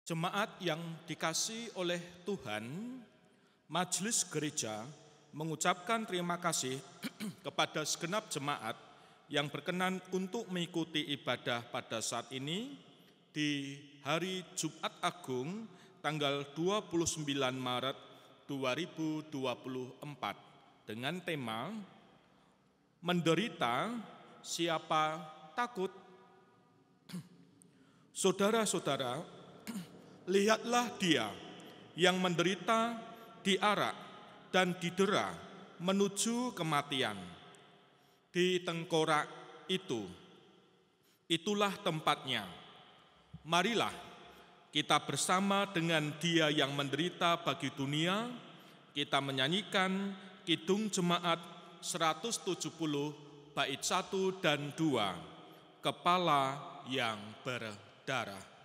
Jemaat yang dikasihi oleh Tuhan, Majelis Gereja mengucapkan terima kasih kepada segenap jemaat yang berkenan untuk mengikuti ibadah pada saat ini di hari Jumat Agung tanggal 29 Maret 2024 dengan tema Menderita Siapa Takut. Saudara-saudara, lihatlah dia yang menderita, diarak, dan didera menuju kematian. Di tengkorak itulah tempatnya. Marilah kita bersama dengan dia yang menderita bagi dunia, kita menyanyikan Kidung Jemaat 170 bait 1 dan 2, Kepala yang berdarah.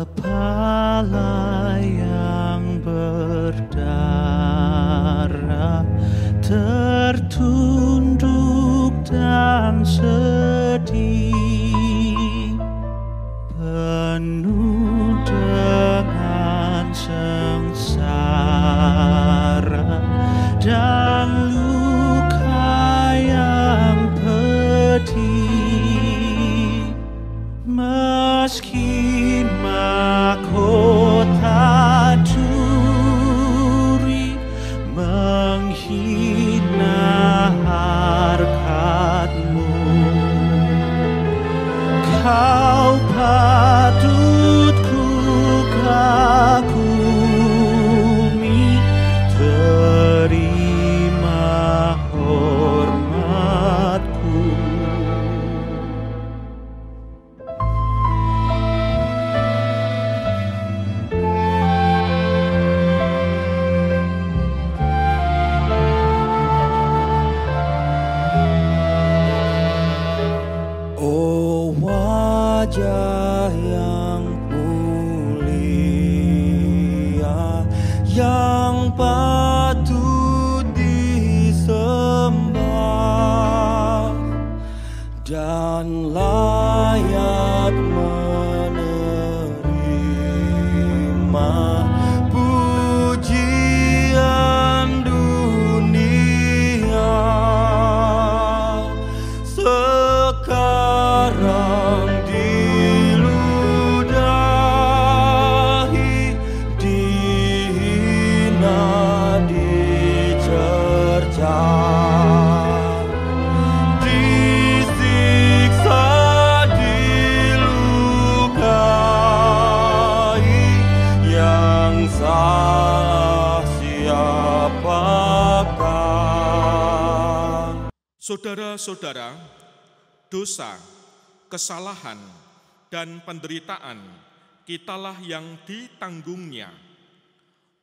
Kepala yang berdarah tertunduk dan sedih, penuh dengan sengsara dan luka yang pedih. Meski mahkota duri menghina harkat-Mu, Kau patut ku kagumi, terima hormat-Ku. Wajah yang mulia, yang patut disembah dan layak menerima pujian dunia. Sekarang diludahi, dihina, dicerca, disiksa, dilukai, yang salah siapakah? Saudara-saudara, dosa, kesalahan, dan penderitaan kitalah yang ditanggungnya.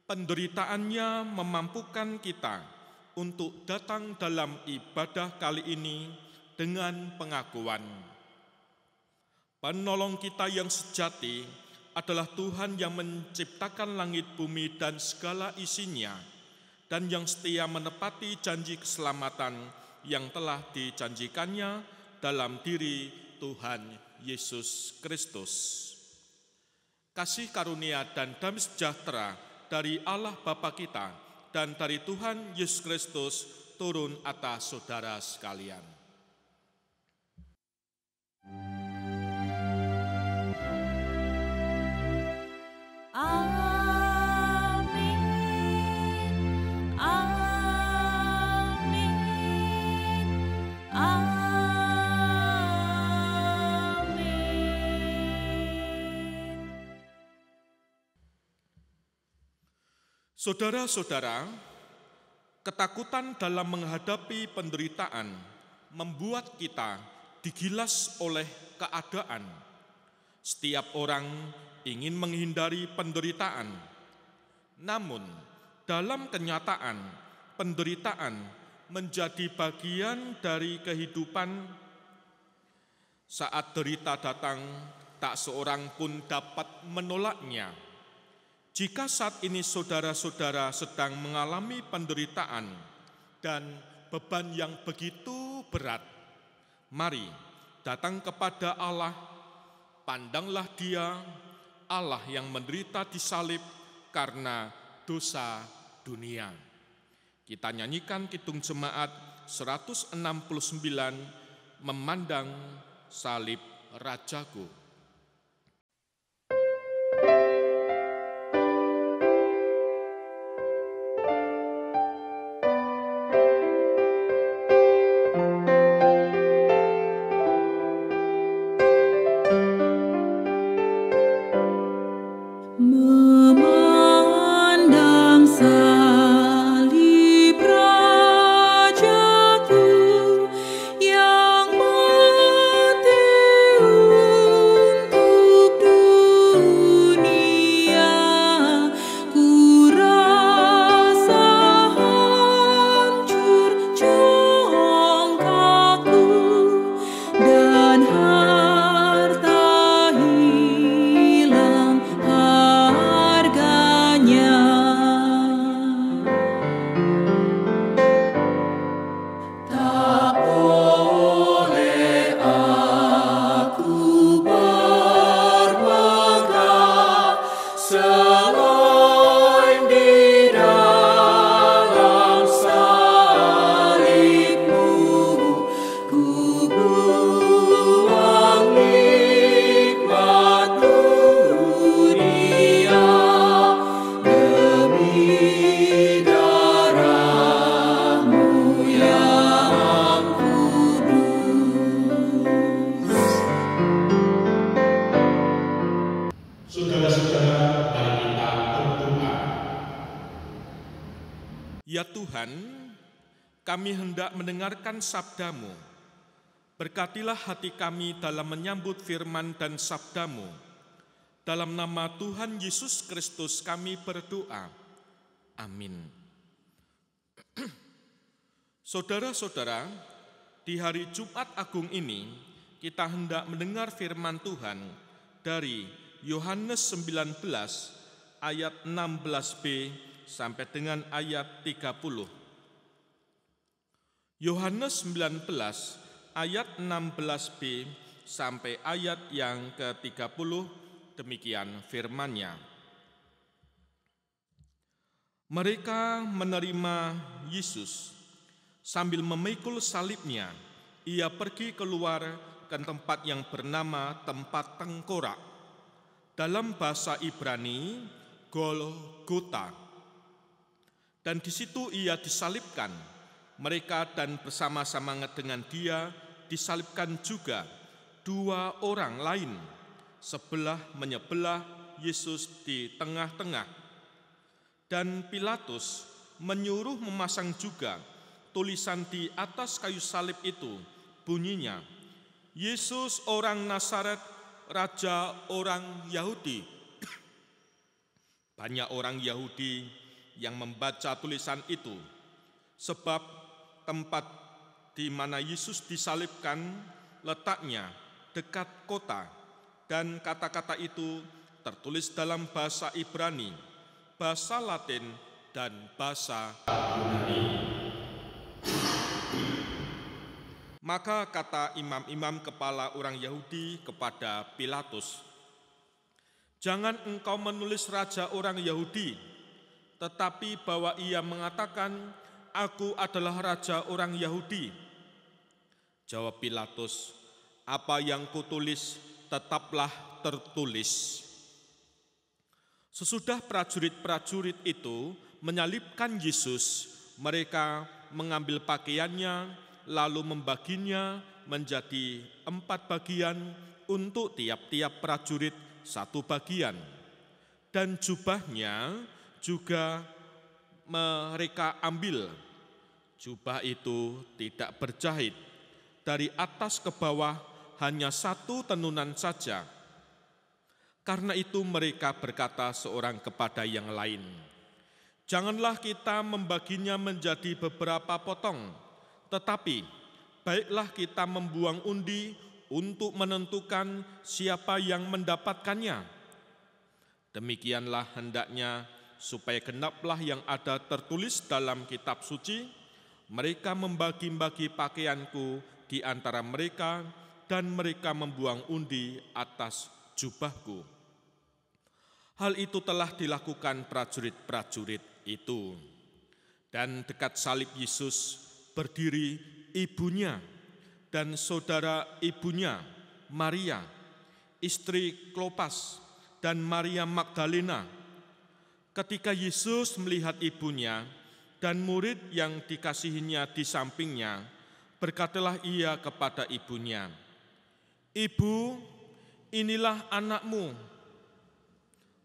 Penderitaannya memampukan kita untuk datang dalam ibadah kali ini dengan pengakuan. Penolong kita yang sejati adalah Tuhan yang menciptakan langit, bumi, dan segala isinya, dan yang setia menepati janji keselamatan yang telah dijanjikannya dalam diri Tuhan Yesus Kristus. Kasih karunia dan damai sejahtera dari Allah Bapa kita dan dari Tuhan Yesus Kristus turun atas saudara sekalian. Saudara-saudara, ketakutan dalam menghadapi penderitaan membuat kita digilas oleh keadaan, Setiap orang ingin menghindari penderitaan. Namun, dalam kenyataan, penderitaan menjadi bagian dari kehidupan. Saat derita datang, tak seorang pun dapat menolaknya. Jika saat ini saudara-saudara sedang mengalami penderitaan dan beban yang begitu berat, mari datang kepada Allah, pandanglah Dia, Allah yang menderita di salib karena dosa dunia. Kita nyanyikan Kidung Jemaat 169, Memandang Salib Rajaku. Memandang salib Rajaku yang mati untuk dunia, ku rasa hancur congkakku dan harta hilang harganya. Tak boleh aku bermegah selain di dalam salib-Mu. Ku buang nikmat dunia demi darah-Mu yang kudus. Saudara-saudara, mari kita berdoa. Ya Tuhan, kami hendak mendengarkan sabda-Mu. Berkatilah hati kami dalam menyambut firman dan sabda-Mu. Dalam nama Tuhan Yesus Kristus kami berdoa. Amin. Saudara-saudara, di hari Jumat Agung ini, kita hendak mendengar firman Tuhan dari Yohanes 19 ayat 16b sampai dengan ayat 30. Yohanes 19 ayat 16b sampai ayat yang ke-30, demikian firman-Nya. Mereka menerima Yesus. Sambil memikul salibnya, ia pergi keluar ke tempat yang bernama tempat tengkorak. Dalam bahasa Ibrani, Golgota. Dan di situ ia disalibkan. Mereka dan bersama-sama dengan dia disalibkan juga dua orang lain, sebelah menyebelah Yesus di tengah-tengah. Dan Pilatus menyuruh memasang juga tulisan di atas kayu salib itu, bunyinya, Yesus orang Nazaret, Raja orang Yahudi. Banyak orang Yahudi yang membaca tulisan itu, sebab tempat di mana Yesus disalibkan letaknya dekat kota, dan kata-kata itu tertulis dalam bahasa Ibrani, bahasa Latin, dan bahasa Yunani. Maka kata imam-imam kepala orang Yahudi kepada Pilatus, "Jangan engkau menulis raja orang Yahudi, tetapi bahwa ia mengatakan, 'Aku adalah raja orang Yahudi.'" Jawab Pilatus, "Apa yang kutulis tetaplah tertulis." Sesudah prajurit-prajurit itu menyalibkan Yesus, mereka mengambil pakaiannya, lalu membaginya menjadi 4 bagian untuk tiap-tiap prajurit 1 bagian. Dan jubahnya juga mereka ambil. Jubah itu tidak berjahit, dari atas ke bawah hanya 1 tenunan saja. Karena itu mereka berkata seorang kepada yang lain, "Janganlah kita membaginya menjadi beberapa potong, tetapi baiklah kita membuang undi untuk menentukan siapa yang mendapatkannya. Demikianlah hendaknya supaya genaplah yang ada tertulis dalam kitab suci, mereka membagi-bagi pakaianku di antara mereka dan mereka membuang undi atas jubahku." Hal itu telah dilakukan prajurit-prajurit itu. Dan dekat salib Yesus berdiri ibunya dan saudara ibunya, Maria, istri Klopas, dan Maria Magdalena. Ketika Yesus melihat ibunya dan murid yang dikasihinya di sampingnya, berkatalah ia kepada ibunya, "Ibu, inilah anakmu."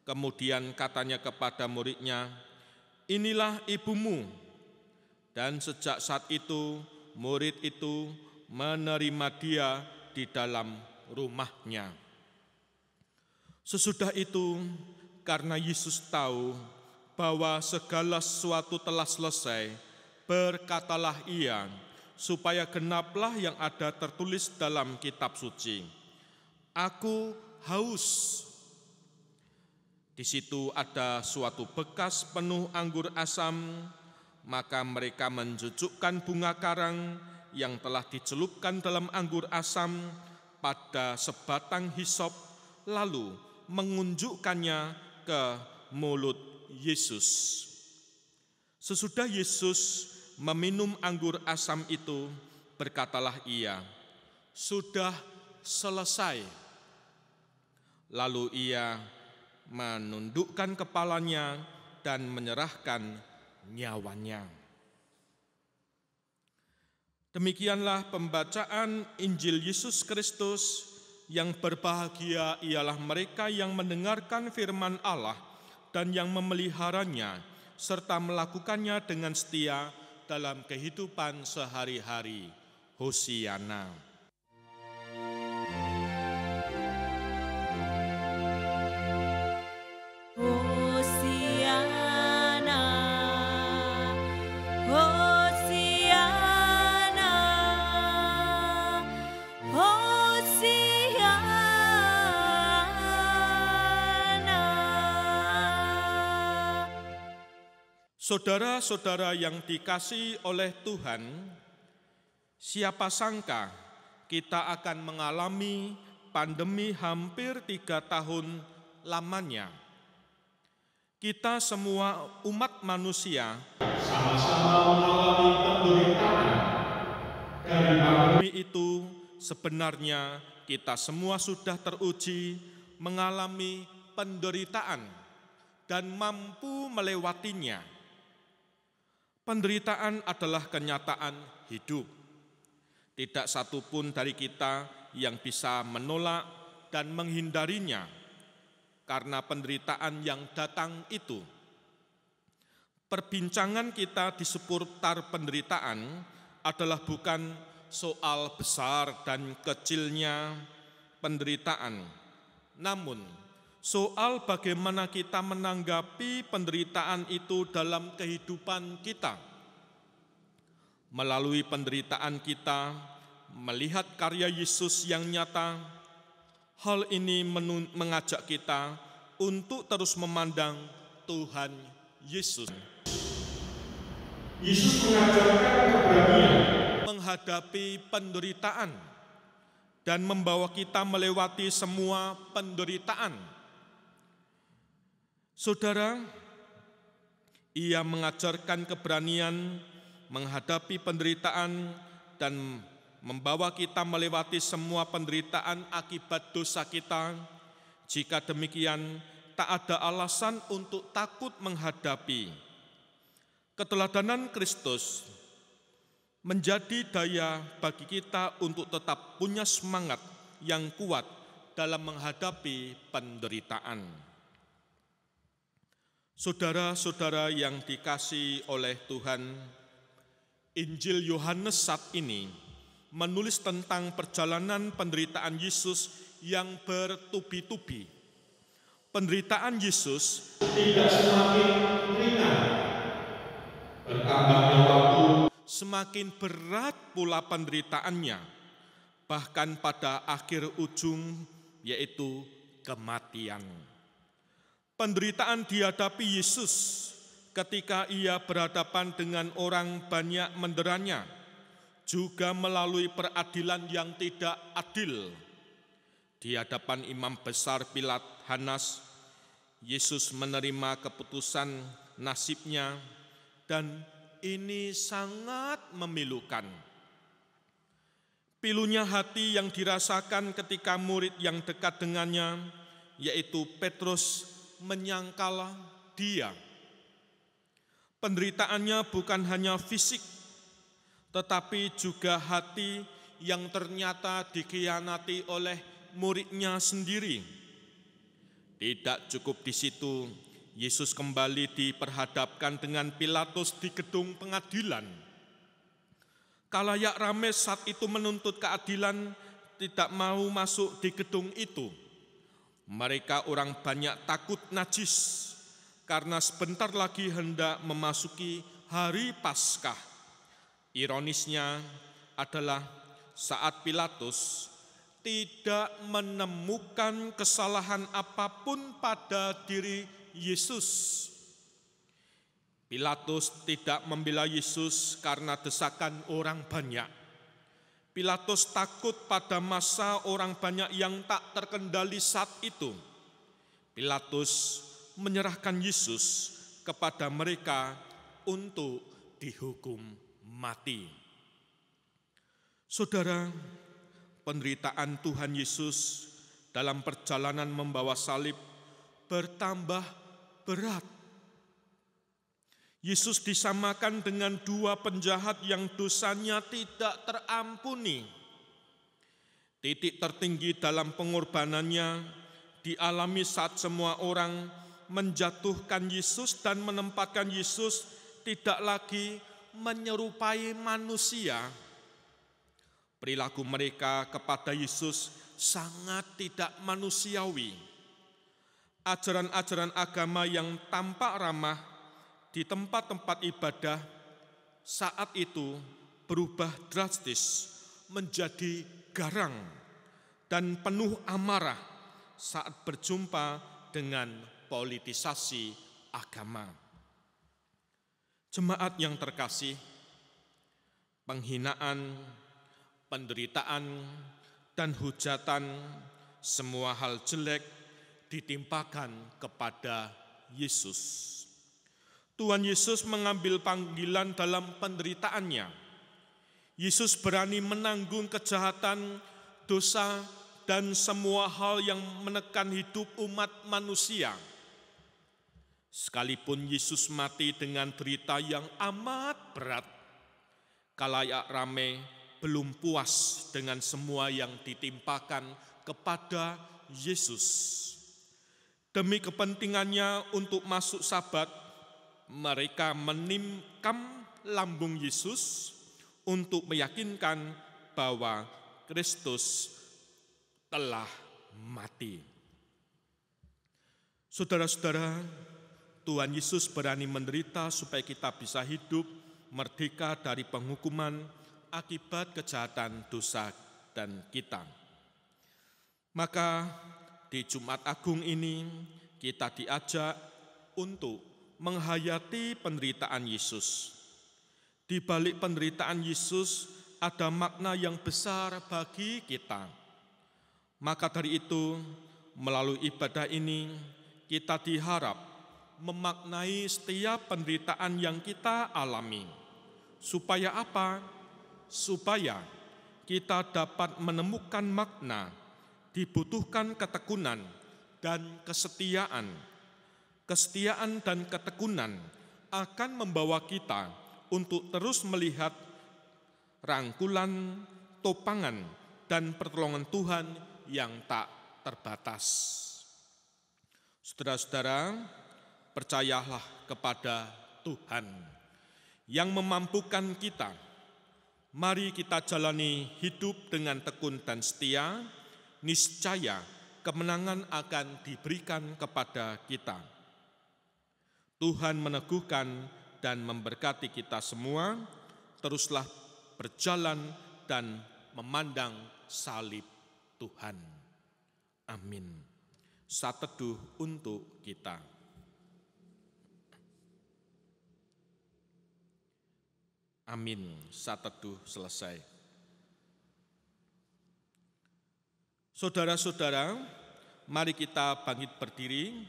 Kemudian katanya kepada muridnya, "Inilah ibumu." Dan sejak saat itu, murid itu menerima dia di dalam rumahnya. Sesudah itu, karena Yesus tahu bahwa segala sesuatu telah selesai, berkatalah ia, supaya genaplah yang ada tertulis dalam kitab suci, "Aku haus." Di situ ada suatu bekas penuh anggur asam, maka mereka mencucukkan bunga karang yang telah dicelupkan dalam anggur asam pada sebatang hisop, lalu mengunjukkannya ke mulut Yesus. Sesudah Yesus meminum anggur asam itu, berkatalah ia, "Sudah selesai." Lalu ia menundukkan kepalanya dan menyerahkan nyawanya. Demikianlah pembacaan Injil Yesus Kristus. Yang berbahagia ialah mereka yang mendengarkan firman Allah dan yang memeliharanya serta melakukannya dengan setia dalam kehidupan sehari-hari. Hosiana. Saudara-saudara yang dikasihi oleh Tuhan, siapa sangka kita akan mengalami pandemi hampir 3 tahun lamanya. Kita semua umat manusia sama-sama mengalami penderitaan. Dari pandemi itu sebenarnya kita semua sudah teruji mengalami penderitaan dan mampu melewatinya. Penderitaan adalah kenyataan hidup. Tidak satu pun dari kita yang bisa menolak dan menghindarinya, karena penderitaan yang datang itu. Perbincangan kita di seputar penderitaan adalah bukan soal besar dan kecilnya penderitaan, namun soal bagaimana kita menanggapi penderitaan itu dalam kehidupan kita. Melalui penderitaan kita, melihat karya Yesus yang nyata, hal ini mengajak kita untuk terus memandang Tuhan Yesus. Yesus mengajarkan keberanian menghadapi penderitaan dan membawa kita melewati semua penderitaan. Saudara, ia mengajarkan keberanian menghadapi penderitaan dan membawa kita melewati semua penderitaan akibat dosa kita. Jika demikian, tak ada alasan untuk takut menghadapi. Keteladanan Kristus menjadi daya bagi kita untuk tetap punya semangat yang kuat dalam menghadapi penderitaan. Saudara-saudara yang dikasihi oleh Tuhan, Injil Yohanes saat ini menulis tentang perjalanan penderitaan Yesus yang bertubi-tubi. penderitaan Yesus semakin berat pula penderitaannya, bahkan pada akhir ujung yaitu kematian. Penderitaan dihadapi Yesus ketika ia berhadapan dengan orang banyak menderanya, juga melalui peradilan yang tidak adil. Di hadapan imam besar Pilat Hanas, Yesus menerima keputusan nasibnya, dan ini sangat memilukan. Pilunya hati yang dirasakan ketika murid yang dekat dengannya, yaitu Petrus, menyangkal dia. Penderitaannya bukan hanya fisik, tetapi juga hati yang ternyata dikhianati oleh muridnya sendiri. Tidak cukup di situ, Yesus kembali diperhadapkan dengan Pilatus di gedung pengadilan. Khalayak ramai saat itu menuntut keadilan, tidak mau masuk di gedung itu. Mereka orang banyak takut najis, karena sebentar lagi hendak memasuki hari Paskah. Ironisnya adalah saat Pilatus tidak menemukan kesalahan apapun pada diri Yesus. Pilatus tidak membela Yesus karena desakan orang banyak. Pilatus takut pada masa orang banyak yang tak terkendali saat itu. Pilatus menyerahkan Yesus kepada mereka untuk dihukum mati. Saudara, penderitaan Tuhan Yesus dalam perjalanan membawa salib bertambah berat. Yesus disamakan dengan dua penjahat yang dosanya tidak terampuni. Titik tertinggi dalam pengorbanannya dialami saat semua orang menjatuhkan Yesus dan menempatkan Yesus tidak lagi menyerupai manusia. Perilaku mereka kepada Yesus sangat tidak manusiawi. Ajaran-ajaran agama yang tampak ramah di tempat-tempat ibadah saat itu berubah drastis menjadi garang dan penuh amarah saat berjumpa dengan politisasi agama. Jemaat yang terkasih, penghinaan, penderitaan, dan hujatan, semua hal jelek ditimpakan kepada Yesus. Tuhan Yesus mengambil panggilan dalam penderitaannya. Yesus berani menanggung kejahatan, dosa, dan semua hal yang menekan hidup umat manusia. Sekalipun Yesus mati dengan derita yang amat berat, khalayak ramai belum puas dengan semua yang ditimpakan kepada Yesus. Demi kepentingannya untuk masuk Sabat, mereka menimkam lambung Yesus untuk meyakinkan bahwa Kristus telah mati. Saudara-saudara, Tuhan Yesus berani menderita supaya kita bisa hidup merdeka dari penghukuman akibat kejahatan dosa dan kita. Maka di Jumat Agung ini kita diajak untuk menghayati penderitaan Yesus. Di balik penderitaan Yesus ada makna yang besar bagi kita. Maka dari itu, melalui ibadah ini kita diharap memaknai setiap penderitaan yang kita alami. Supaya apa? Supaya kita dapat menemukan makna, dibutuhkan ketekunan dan kesetiaan. Kesetiaan dan ketekunan akan membawa kita untuk terus melihat rangkulan, topangan, dan pertolongan Tuhan yang tak terbatas. Saudara-saudara, percayalah kepada Tuhan yang memampukan kita. Mari kita jalani hidup dengan tekun dan setia, niscaya kemenangan akan diberikan kepada kita. Tuhan meneguhkan dan memberkati kita semua. Teruslah berjalan dan memandang salib Tuhan. Amin. Saat teduh untuk kita. Amin. Saat teduh selesai. Saudara-saudara, mari kita bangkit berdiri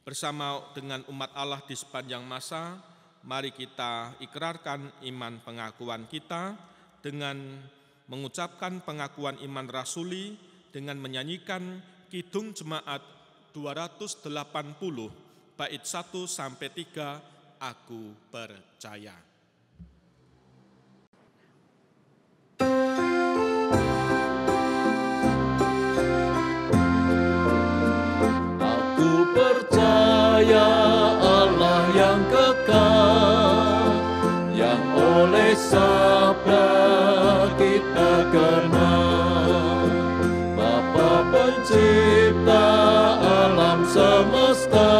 bersama dengan umat Allah di sepanjang masa. Mari kita ikrarkan iman pengakuan kita dengan mengucapkan pengakuan iman rasuli dengan menyanyikan Kidung Jemaat 280 bait 1 sampai 3, Aku percaya. Aku percaya Allah yang kekal, yang oleh sabda kita kenal. Bapa pencipta alam semesta,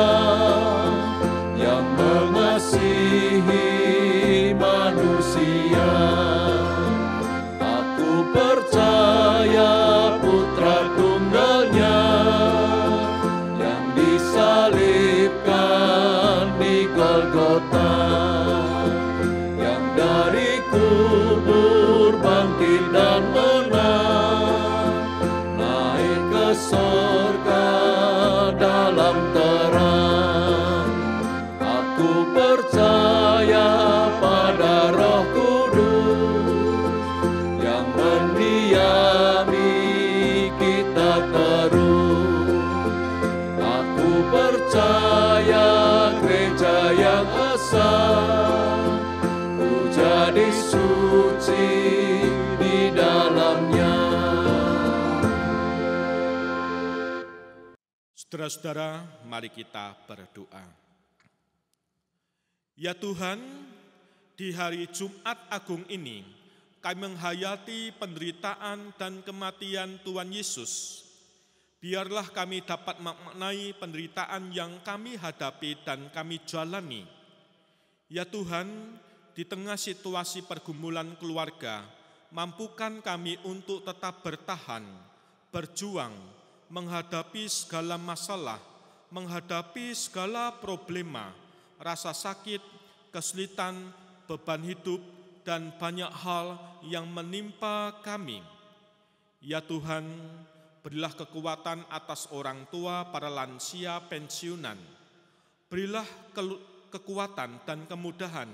yang mengasihi manusia. Aku percaya Putra Tunggalnya yang disalibkan di Golgota, yang dari kubur bangkit dan menang, naik ke surga dalam terang. Aku percaya pada Roh Kudus yang mendiami kita terus. Aku percaya gereja yang asal, ku jadi suci di dalamnya. Saudara-saudara, mari kita berdoa. Ya Tuhan, di hari Jumat Agung ini, kami menghayati penderitaan dan kematian Tuhan Yesus. Biarlah kami dapat memaknai penderitaan yang kami hadapi dan kami jalani. Ya Tuhan, di tengah situasi pergumulan keluarga, mampukan kami untuk tetap bertahan, berjuang, menghadapi segala masalah, menghadapi segala problema, rasa sakit, kesulitan, beban hidup, dan banyak hal yang menimpa kami. Ya Tuhan, berilah kekuatan atas orang tua, para lansia, pensiunan. Berilah kekuatan dan kemudahan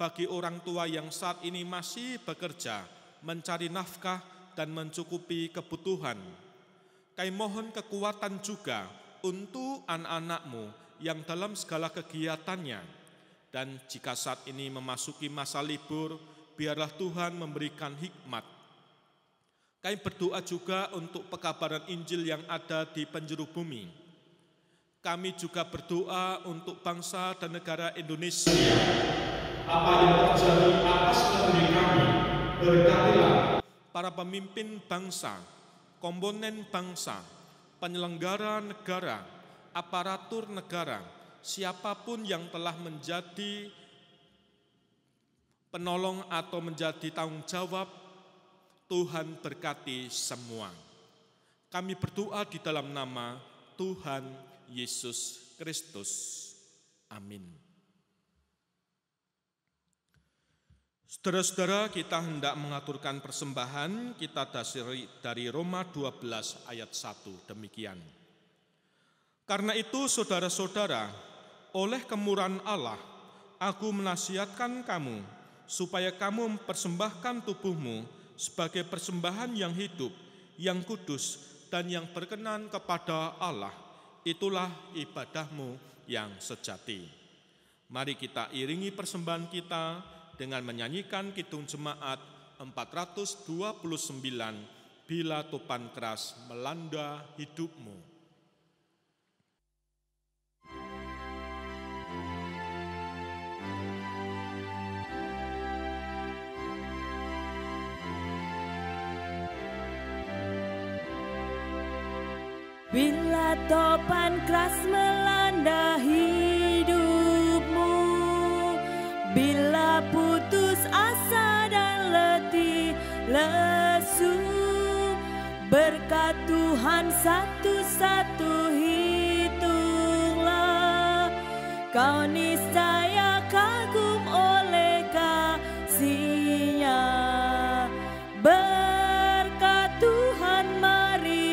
bagi orang tua yang saat ini masih bekerja, mencari nafkah dan mencukupi kebutuhan. Kami mohon kekuatan juga untuk anak-anak-Mu yang dalam segala kegiatannya. Dan jika saat ini memasuki masa libur, biarlah Tuhan memberikan hikmat. Kami berdoa juga untuk pekabaran Injil yang ada di penjuru bumi. Kami juga berdoa untuk bangsa dan negara Indonesia. Apa yang terjadi atas negeri kami, berkatilah para pemimpin bangsa, komponen bangsa, penyelenggara negara, aparatur negara, siapapun yang telah menjadi penolong atau menjadi tanggung jawab, Tuhan berkati semua. Kami berdoa di dalam nama Tuhan Yesus Kristus. Amin. Saudara-saudara, kita hendak mengaturkan persembahan, kita dari Roma 12 ayat 1, demikian. Karena itu saudara-saudara, oleh kemurahan Allah, aku menasihatkan kamu, supaya kamu mempersembahkan tubuhmu sebagai persembahan yang hidup, yang kudus, dan yang berkenan kepada Allah. Itulah ibadahmu yang sejati. Mari kita iringi persembahan kita dengan menyanyikan Kidung Jemaat 429, Bila Topan Keras Melanda Hidupmu. Bila topan keras melanda hidupmu, bila putus asa dan letih lesu, berkat Tuhan satu-satu hitunglah, kau niscaya kagum oleh kasih-Nya. Berkat Tuhan mari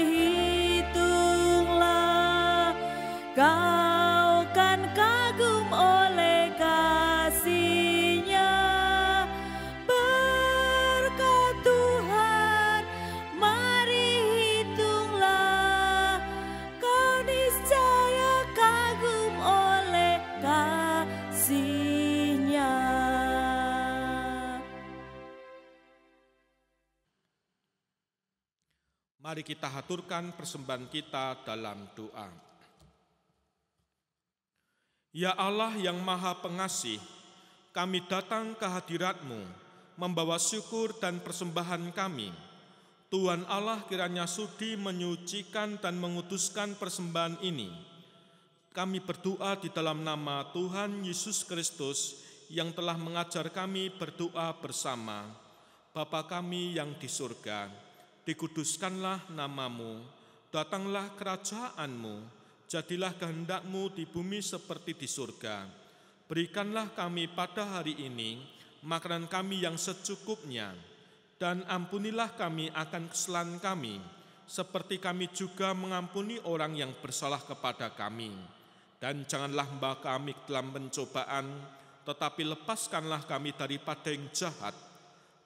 hitunglah, kau kan kagum oleh kasih-Nya. Berkat Tuhan mari hitunglah, kau niscaya kagum oleh kasih-Nya. Mari kita haturkan persembahan kita dalam doa. Ya Allah yang Maha Pengasih, kami datang ke hadirat-Mu, membawa syukur dan persembahan kami. Tuhan Allah kiranya sudi menyucikan dan menguduskan persembahan ini. Kami berdoa di dalam nama Tuhan Yesus Kristus yang telah mengajar kami berdoa bersama. Bapa kami yang di surga, dikuduskanlah nama-Mu, datanglah kerajaan-Mu, jadilah kehendak-Mu di bumi seperti di surga. Berikanlah kami pada hari ini makanan kami yang secukupnya, dan ampunilah kami akan kesalahan kami, seperti kami juga mengampuni orang yang bersalah kepada kami. Dan janganlah membawa kami ke dalam pencobaan, tetapi lepaskanlah kami daripada yang jahat,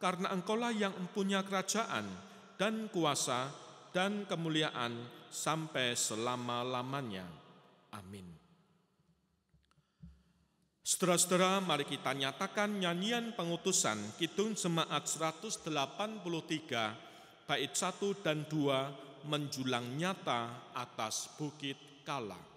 karena Engkaulah yang mempunyai kerajaan, dan kuasa, dan kemuliaan sampai selama-lamanya. Amin. Saudara-saudara, mari kita nyatakan nyanyian pengutusan Kidung Jemaat 183, bait 1 dan 2, menjulang nyata atas Bukit Kala.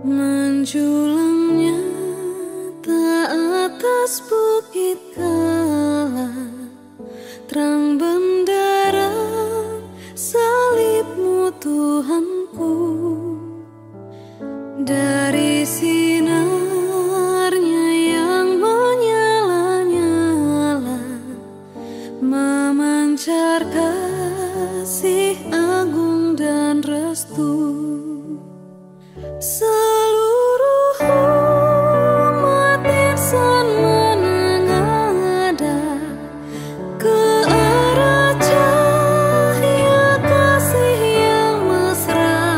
Menjulang nyata atas Bukit Kala, terang bendera salib-Mu Tuhanku. Dari sinarnya yang menyala-nyala, memancar kasih agung dan restu. Seluruh umat insan menengadah ke arah cahaya kasih yang mesra,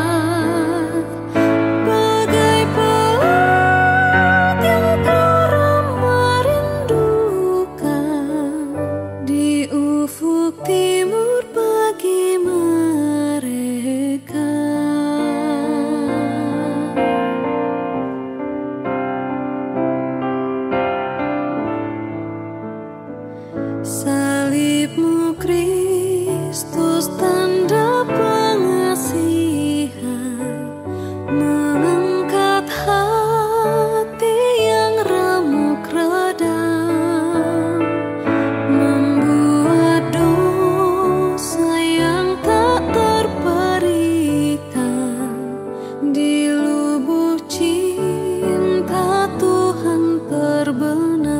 bagai pelaut yang karam merindukan di ufuk timur bagi mereka. Salib-Mu Kristus tanda pengasihan, mengangkat hati yang remuk redam, membuat dosa yang tak terperikan di lubuk cinta Tuhan terbenam.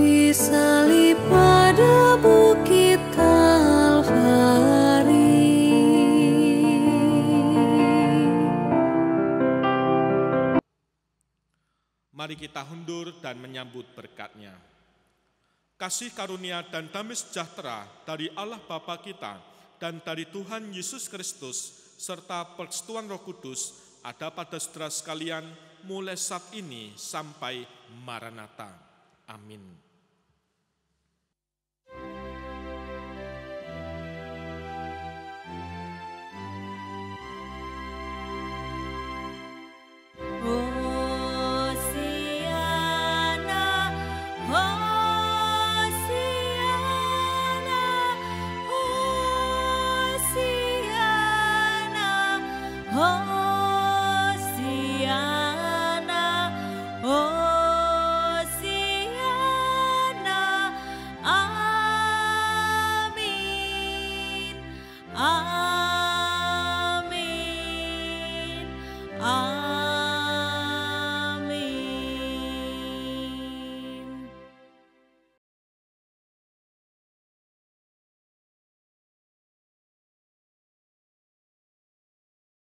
Disalib pada Bukit Kalvari. Mari kita hundur dan menyambut berkat-Nya. Kasih karunia dan damai sejahtera dari Allah Bapa kita dan dari Tuhan Yesus Kristus serta persekutuan Roh Kudus ada pada saudara sekalian mulai saat ini sampai Maranatha. Amin.